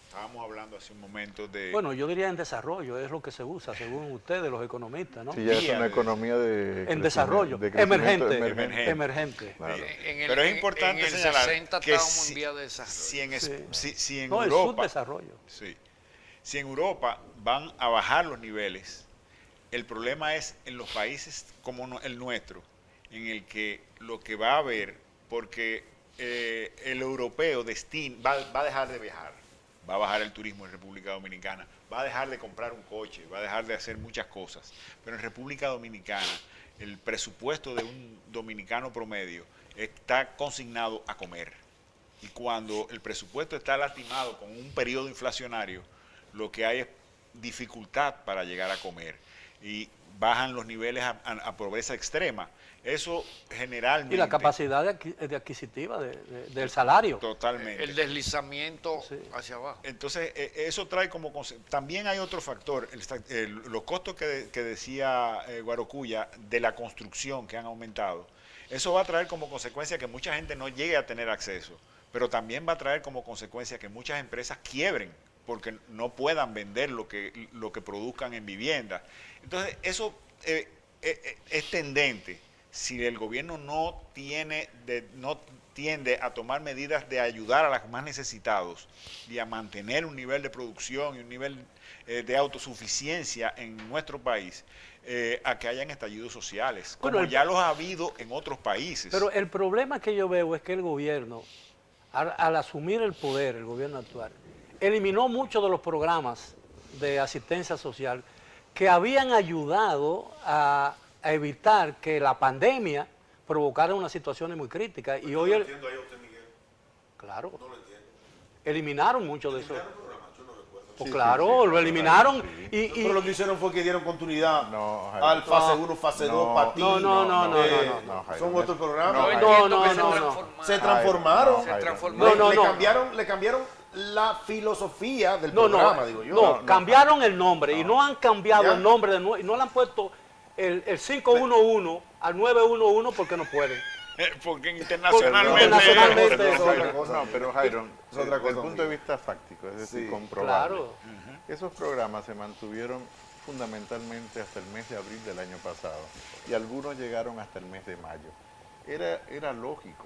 estábamos hablando hace un momento de... Bueno, yo diría en desarrollo, es lo que se usa, según ustedes, los economistas, ¿no? Sí, ya es una economía de... En desarrollo, emergente. Claro. Pero es importante en el señalar 60 que estábamos en vía de desarrollo. si en No, el Europa... subdesarrollo. Sí. Si en Europa van a bajar los niveles, el problema es en los países como el nuestro, en el que lo que va a haber, porque el europeo va a dejar de viajar, va a bajar el turismo en República Dominicana, va a dejar de comprar un coche, va a dejar de hacer muchas cosas, pero en República Dominicana el presupuesto de un dominicano promedio está consignado a comer, y cuando el presupuesto está lastimado con un periodo inflacionario, lo que hay es dificultad para llegar a comer y bajan los niveles a pobreza extrema. Eso generalmente... Y la capacidad de adquisitiva del salario. Totalmente. El deslizamiento hacia abajo. Entonces, eso trae como... También hay otro factor, los costos que decía Guarocuya de la construcción que han aumentado. Eso va a traer como consecuencia que mucha gente no llegue a tener acceso, pero también va a traer como consecuencia que muchas empresas quiebren porque no puedan vender lo que produzcan en vivienda. Entonces, eso es tendente. Si el gobierno no tiende a tomar medidas de ayudar a los más necesitados y a mantener un nivel de producción y un nivel de autosuficiencia en nuestro país, a que hayan estallidos sociales, como ya los ha habido en otros países. Pero el problema que yo veo es que el gobierno, al asumir el poder, el gobierno actual, eliminó muchos de los programas de asistencia social que habían ayudado a evitar que la pandemia provocara una situación muy crítica. Y hoy entiendo ahí a usted, Miguel. Claro. No lo entiendo. Eliminaron mucho de eso. ¿Eliminaron programas? Yo no recuerdo. Pues claro, lo eliminaron. Sí. Y Pero lo que hicieron fue que dieron continuidad No, al fase 1, fase 2, patín. No, Jairo, Son otros programas. Se No. transformaron. Jairo, Le cambiaron la filosofía del programa, digo yo. No, cambiaron el nombre y no han cambiado el nombre de nuevo y no le han puesto el 511 al 911 porque no pueden. Porque internacionalmente... Internacionalmente es otra cosa. No, pero Jairo, Es otra desde el cosa, punto de Miguel. vista fáctico, es decir, Sí, comprobable. Claro. Esos programas se mantuvieron fundamentalmente hasta el mes de abril del año pasado y algunos llegaron hasta el mes de mayo. Era lógico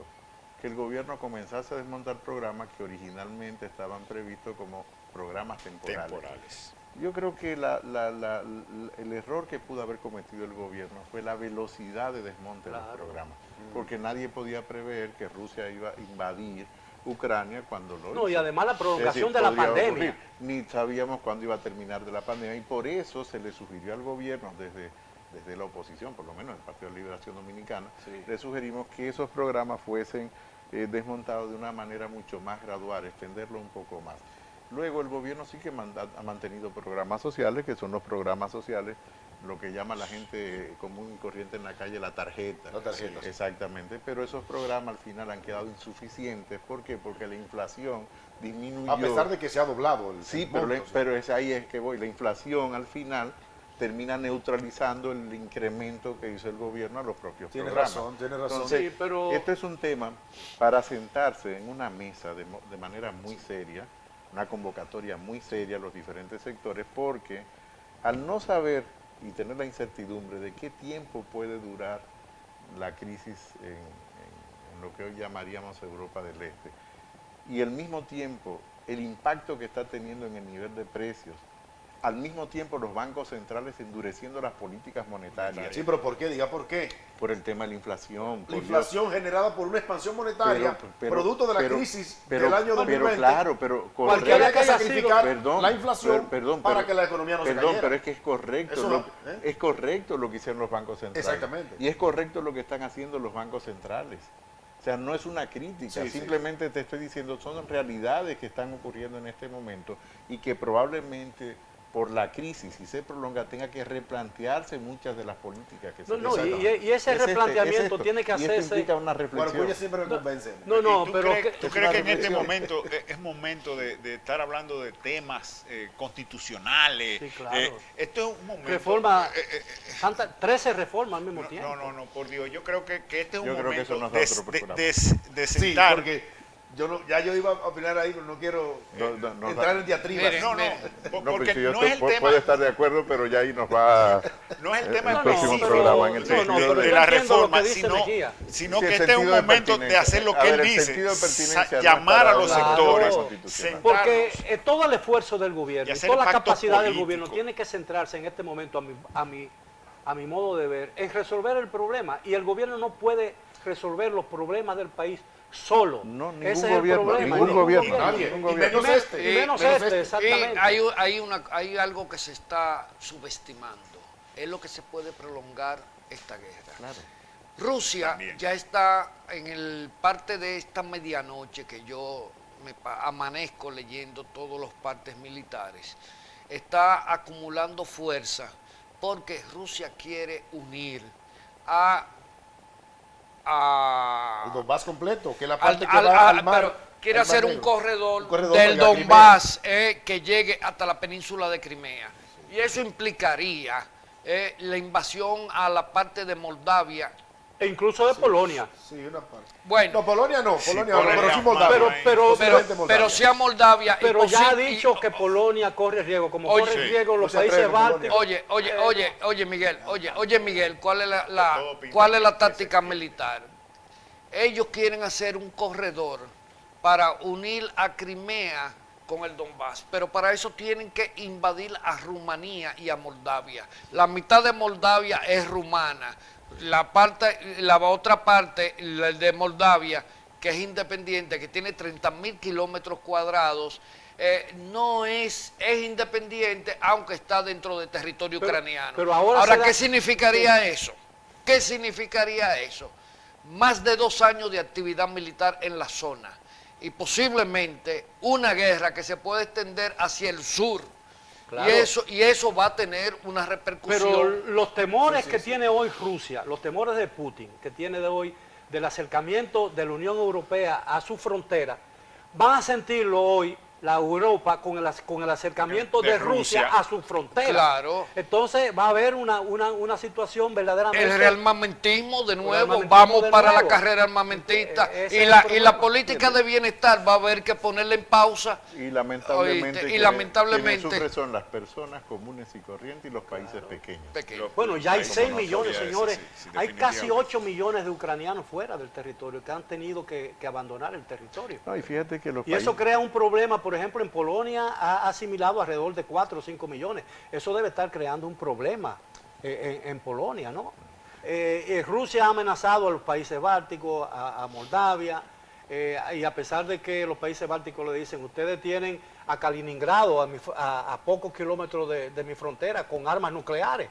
que el gobierno comenzase a desmontar programas que originalmente estaban previstos como programas temporales. Yo creo que el error que pudo haber cometido el gobierno fue la velocidad de desmonte de los programas, porque nadie podía prever que Rusia iba a invadir Ucrania cuando lo hizo. No, y además la prolongación Es decir, de la podría pandemia. ocurrir. Ni sabíamos cuándo iba a terminar de la pandemia y por eso se le sugirió al gobierno desde la oposición, por lo menos el Partido de Liberación Dominicana, le sugerimos que esos programas fuesen desmontados de una manera mucho más gradual, extenderlo un poco más. Luego el gobierno sí que ha mantenido programas sociales, que son los programas sociales, lo que llama la gente común y corriente en la calle la tarjeta. La tarjeta, sí. Exactamente, pero esos programas al final han quedado insuficientes. ¿Por qué? Porque la inflación disminuyó. A pesar de que se ha doblado el Sí, monto, pero ahí es que voy. La inflación al final termina neutralizando el incremento que hizo el gobierno a los propios programas. Tiene razón. Entonces, Sí, pero- este es un tema para sentarse en una mesa de manera muy seria, una convocatoria muy seria a los diferentes sectores, porque al no saber y tener la incertidumbre de qué tiempo puede durar la crisis en lo que hoy llamaríamos Europa del Este, y al mismo tiempo el impacto que está teniendo en el nivel de precios, al mismo tiempo los bancos centrales endureciendo las políticas monetarias. Sí, pero ¿por qué? Diga por qué. Por el tema de la inflación. La inflación generada por una expansión monetaria, producto de la crisis del año 2020. Pero claro, pero cualquiera hay que haya sacrificar perdón, la inflación para que la economía no se cayera. Pero es que es correcto, Eso es correcto lo que hicieron los bancos centrales. Exactamente. Y es correcto lo que están haciendo los bancos centrales. O sea, no es una crítica, simplemente te estoy diciendo, son realidades que están ocurriendo en este momento y que probablemente por la crisis, si se prolonga, tenga que replantearse muchas de las políticas que se y ese replanteamiento tiene que hacerse. Y eso implica una reflexión. Bueno, siempre me convence. ¿Tú crees que en este momento es momento de estar hablando de temas constitucionales? Sí, claro. Esto es un momento. Reforma, 13 reformas al mismo tiempo. No, por Dios. Yo creo que este es un creo que eso momento nos da otro programa. de sentar. Sí, porque yo iba a opinar ahí, pero no quiero entrar en diatribas. Porque yo no es el tema. Puede estar de acuerdo, pero ya ahí nos va no es el tema el próximo específico programa en el sentido de la reforma, sino que este es un momento de hacer lo que él dice, llamar a los sectores. Porque todo el esfuerzo del gobierno, hacer toda la pactos capacidad del políticos. gobierno tiene que centrarse en este momento, a mi modo de ver, en resolver el problema. Y el gobierno no puede resolver los problemas del país solo. No, ningún Ese es el gobierno, problema. ningún gobierno. Nadie. Ningún Y gobierno. menos este. Exactamente. Hay algo que se está subestimando. Es lo que se puede prolongar esta guerra. Claro. Rusia También. ya está en el parte de esta medianoche que yo me amanezco leyendo todos los partes militares. Está acumulando fuerza porque Rusia quiere unir El Donbass completo, que es la parte que va al mar. pero quiere hacer un corredor corredor del de la Donbass que llegue hasta la península de Crimea. Y eso implicaría la invasión a la parte de Moldavia. E incluso de Polonia. Sí, una parte. Bueno, No, Polonia no, pero sí no, Moldavia. pero sea Moldavia. Pero ya ha dicho que Polonia corre riesgo, como corre riesgo los países bálticos. Oye, Miguel, ¿cuál es la táctica militar? Ellos quieren hacer un corredor para unir a Crimea con el Donbass, pero para eso tienen que invadir a Rumanía y a Moldavia. La mitad de Moldavia es rumana, la otra parte, la de Moldavia, que es independiente, que tiene 30.000 kilómetros cuadrados, no es independiente, aunque está dentro del territorio ucraniano. Pero ahora ¿qué significaría eso? ¿Qué significaría eso? Más de 2 años de actividad militar en la zona y posiblemente una guerra que se puede extender hacia el sur. Claro. Y eso va a tener una repercusión. Pero los temores que tiene hoy Rusia, los temores de Putin, que tiene de hoy del acercamiento de la Unión Europea a su frontera, van a sentirlo hoy la Europa con el acercamiento de Rusia a su frontera. Claro. Entonces va a haber una situación verdaderamente... El rearmamentismo de nuevo, vamos para la carrera armamentista y la política de bienestar va a haber que ponerla en pausa. Y lamentablemente, quienes sufren son las personas comunes y corrientes y los países pequeños. Bueno, ya hay 6 millones, señores. Hay casi 8 millones de ucranianos fuera del territorio que han tenido que abandonar el territorio. No, y fíjate que eso crea un problema. Por ejemplo, en Polonia ha asimilado alrededor de 4 o 5 millones. Eso debe estar creando un problema en Polonia, ¿no? Rusia ha amenazado a los países bálticos, a Moldavia, y a pesar de que los países bálticos le dicen, ustedes tienen a Kaliningrado, a pocos kilómetros de mi frontera, con armas nucleares.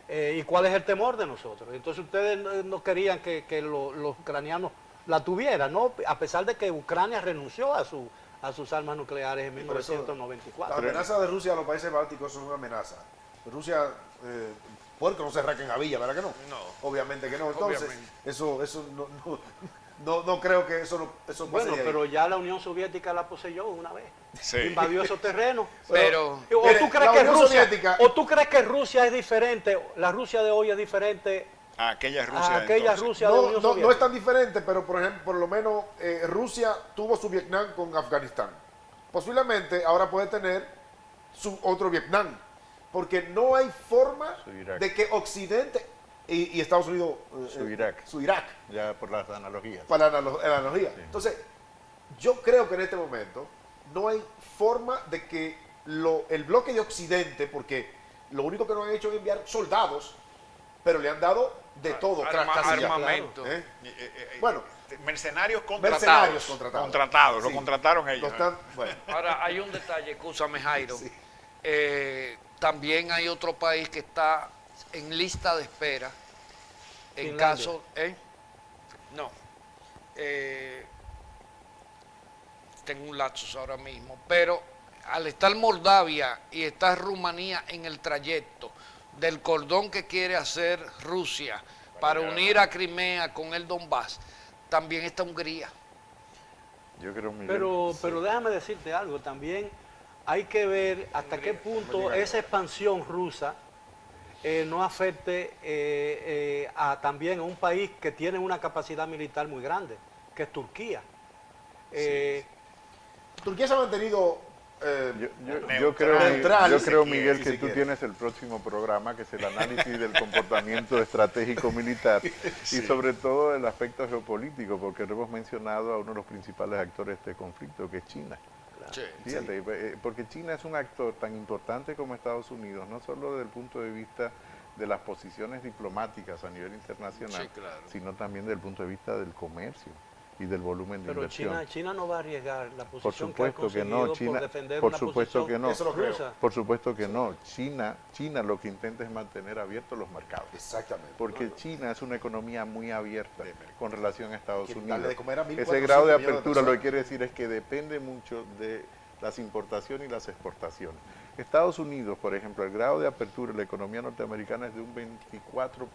¿Y cuál es el temor de nosotros? Entonces ustedes no querían que los ucranianos la tuvieran, ¿no? A pesar de que Ucrania renunció a sus armas nucleares en 1994. La amenaza de Rusia a los países bálticos es una amenaza. Rusia, puerco no se raca en Javilla, ¿verdad que no? No. Obviamente que no. Entonces, eso no creo que eso pase. Bueno, pero ya la Unión Soviética la poseyó una vez. Sí. Invadió esos terrenos. Pero ¿O tú crees que Rusia es diferente, la Rusia de hoy es diferente a aquella Rusia, de Unión Soviética? No es tan diferente, pero por ejemplo, por lo menos Rusia tuvo su Vietnam con Afganistán. Posiblemente ahora puede tener su otro Vietnam. porque no hay forma Su Irak. de que Occidente y Estados Unidos, Su Irak. Irak, Ya por las analogías. para la analogía. Sí. Entonces, yo creo que en este momento no hay forma de que el bloque de Occidente, porque lo único que no han hecho es enviar soldados, pero le han dado de todo, casi ya. Armamento. ¿Eh? Bueno, mercenarios contratados. mercenarios contratados. Contratados, lo Sí. contrataron ellos. Lo están- bueno, Ahora, hay un detalle, escúchame Jairo. Sí. También hay otro país que está en lista de espera en Finlandia. caso... No. Tengo un lapsus ahora mismo. Pero al estar Moldavia y estar Rumanía en el trayecto del cordón que quiere hacer Rusia para unir a Crimea con el Donbass, también está Hungría. Yo creo, Miguel, Pero déjame decirte algo, también hay que ver hasta qué punto esa expansión rusa no afecte también a un país que tiene una capacidad militar muy grande, que es Turquía. Turquía se ha mantenido yo creo, neutral, yo si creo se quiere, Miguel, si que se tú quiere. tienes el próximo programa, que es el análisis del comportamiento estratégico militar y sobre todo el aspecto geopolítico, porque lo hemos mencionado a uno de los principales actores de este conflicto, que es China. Sí. Fíjate, porque China es un actor tan importante como Estados Unidos, no solo desde el punto de vista de las posiciones diplomáticas a nivel internacional, Sí, claro. sino también desde el punto de vista del comercio y del volumen de Pero inversión. China no va a arriesgar la Por posición supuesto que ha que no, conseguido China, por defender por una supuesto posición que no. Eso lo creo. rusa. Por supuesto que no. China lo que intenta es mantener abiertos los mercados. Exactamente. Porque China es una economía muy abierta con relación a Estados Quieren Unidos. darle de comer a 1.400 Ese grado de millones de apertura lo que personas. quiere decir es que depende mucho de las importaciones y las exportaciones. Estados Unidos, por ejemplo, el grado de apertura de la economía norteamericana es de un 24%.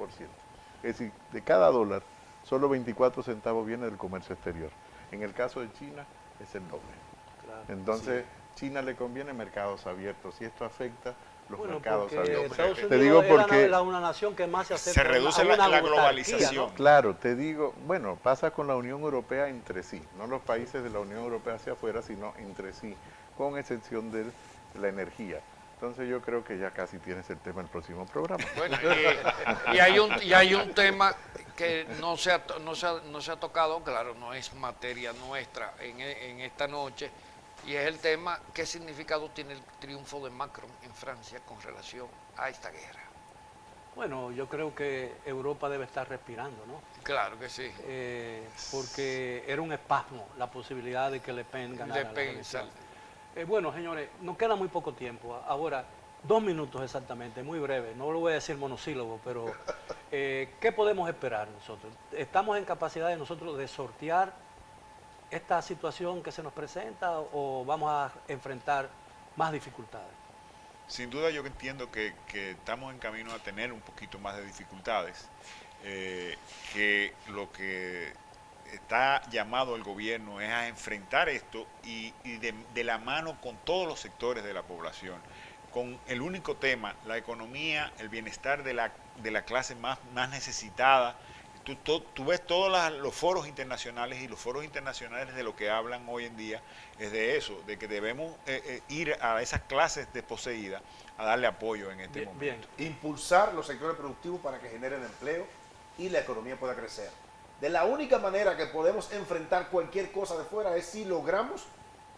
Es decir, de cada dólar, solo 24 centavos viene del comercio exterior. En el caso de China, es el doble. Claro. Entonces, China le conviene mercados abiertos y esto afecta los Bueno, mercados porque abiertos. Estados Unidos Te digo es porque, una nación que más se acerca Se reduce a una la autarquía, globalización. ¿no? claro, te digo, bueno, pasa con la Unión Europea entre sí, no los países de la Unión Europea hacia afuera, sino entre sí, con excepción de la energía. Entonces yo creo que ya casi tienes el tema del próximo programa. Bueno, y hay un tema que no se ha tocado, claro, no es materia nuestra en esta noche, y es el tema: ¿qué significado tiene el triunfo de Macron en Francia con relación a esta guerra? Bueno, yo creo que Europa debe estar respirando, ¿no? Claro que sí. Porque era un espasmo la posibilidad de que Le Pen ganara Le la Pen, elección. exacto. Bueno, señores, nos queda muy poco tiempo. Ahora, 2 minutos exactamente, muy breve. No lo voy a decir monosílabo, pero ¿qué podemos esperar nosotros? ¿Estamos en capacidad de nosotros de sortear esta situación que se nos presenta o vamos a enfrentar más dificultades? Sin duda yo entiendo que estamos en camino a tener un poquito más de dificultades, que lo que está llamado el gobierno es a enfrentar esto y de la mano con todos los sectores de la población, con el único tema, la economía, el bienestar de la clase más necesitada. Tú ves todos los foros internacionales, y los foros internacionales de lo que hablan hoy en día es de eso, de que debemos ir a esas clases desposeídas a darle apoyo en este momento. Bien, Impulsar los sectores productivos para que generen empleo y la economía pueda crecer. De la única manera que podemos enfrentar cualquier cosa de fuera es si logramos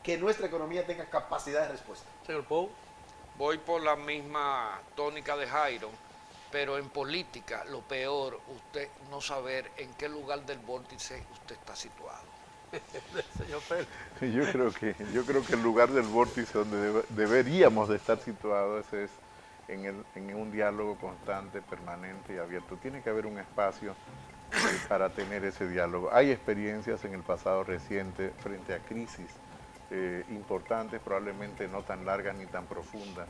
que nuestra economía tenga capacidad de respuesta. señor Pou. Voy por la misma tónica de Jairo, pero en política lo peor, usted no saber en qué lugar del vórtice usted está situado. Señor Pérez. Yo creo que el lugar del vórtice donde deberíamos de estar situados es en un diálogo constante, permanente y abierto. Tiene que haber un espacio para tener ese diálogo. Hay experiencias en el pasado reciente frente a crisis importantes, probablemente no tan largas ni tan profundas,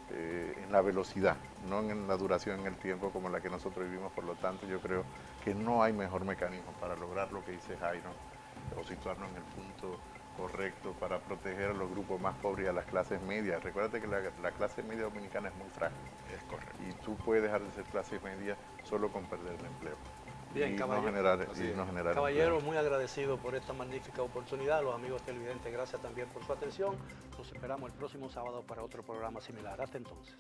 en la velocidad, no en la duración en el tiempo como la que nosotros vivimos. Por lo tanto, yo creo que no hay mejor mecanismo para lograr lo que dice Jairo, o situarnos en el punto correcto para proteger a los grupos más pobres y a las clases medias. Recuérdate que la clase media dominicana es muy frágil. Es correcto. Y tú puedes dejar de ser clase media solo con perder el empleo. Bien, y no caballero. generar, Así y es. no generar Caballero, empleo. muy agradecido por esta magnífica oportunidad. Los amigos televidentes, gracias también por su atención. Los esperamos el próximo sábado para otro programa similar. Hasta entonces.